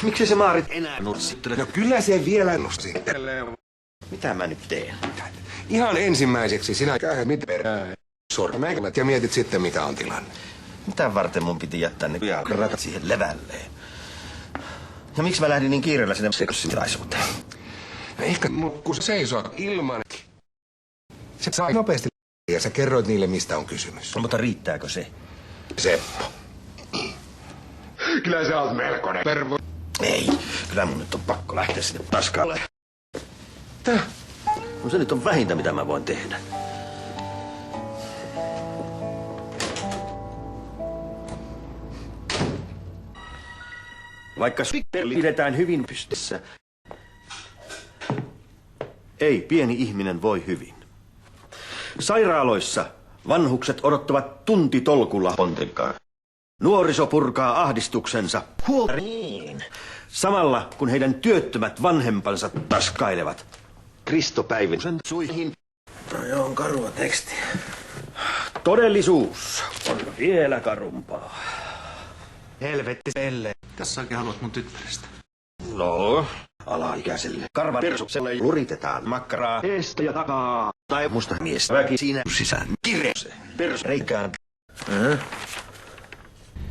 Miksi se Maarit enää nussittele? No kyllä se vielä nussittelee. Mitä mä nyt teen? Ihan ensimmäiseksi sinä käyhät perään sormeklat ja mietit sitten mitä on tilanne. Mitä varten mun piti jättää ne rakat siihen levälleen? Ja miksi mä lähdin niin kiireellä sinne sekossitilaisuuteen? No ehkä kun se seisoo ilman. Se sai nopeasti ja sä kerroit niille mistä on kysymys. No, mutta riittääkö se? Seppo. Kyllä sä oot melkoinen pervo. Ei, kyllä mun nyt on pakko lähteä sinne paskalle. Tää? No se nyt on vähintä mitä mä voin tehdä. Vaikka pidetään hyvin pystyssä, ei pieni ihminen voi hyvin. Sairaaloissa vanhukset odottavat tuntitolkulla pontikkaa. Nuoriso purkaa ahdistuksensa huolta samalla kun heidän työttömät vanhempansa taskailevat Kristopäivän suihin. No joo, on karua tekstiä. Todellisuus on vielä karumpaa. Helvetti selle. Tässä oikein haluat mun tyttärestä. No, alaikäiselle karvan persukselle luritetaan makkaraa eestä ja takaa. Tai musta mies väki siinä sisään kirjase persreikään.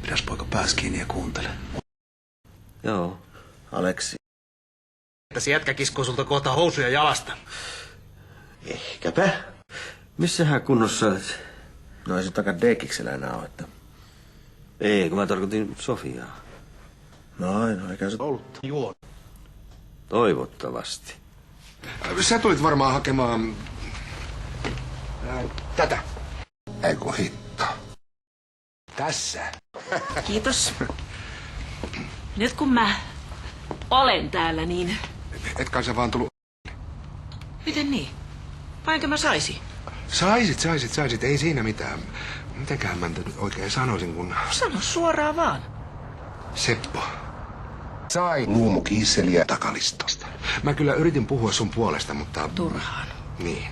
Pidäs poika pääs kiinni ja kuuntele. Joo, Aleksi. Tässä jätkä kiskoo sulta kohta housuja jalasta. Ehkäpä. Missähän kunnossa olet? No ei se takaa Dekiksellä enää ole, että... Ei, kun mä tarkoitin Sofiaa. No eikä se ollut. Juo. Toivottavasti. Sä tulit varmaan hakemaan... tätä. Eiku hitto. Tässä. Kiitos. Nyt kun mä olen täällä, niin... Etkä sä vaan tullut... Miten niin? Vainko mä saisi? Saisit. Ei siinä mitään. Mitenköhän mä nyt oikein sanoisin, kun... Sano suoraan vaan. Seppo. Sai luumukiisseliä takalistosta. Mä kyllä yritin puhua sun puolesta, mutta... Turhaan. Niin.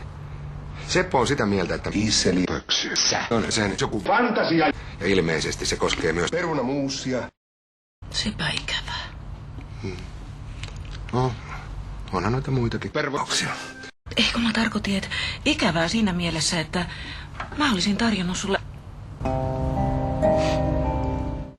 Seppo on sitä mieltä, että kiisseli pöksyssä on sen joku fantasia. Ja ilmeisesti se koskee myös perunamuusia. Sepä ikävää. No, onhan noita muitakin pervoksia. Eikö mä tarkoitin, että ikävää siinä mielessä, että mä olisin tarjonnut sulle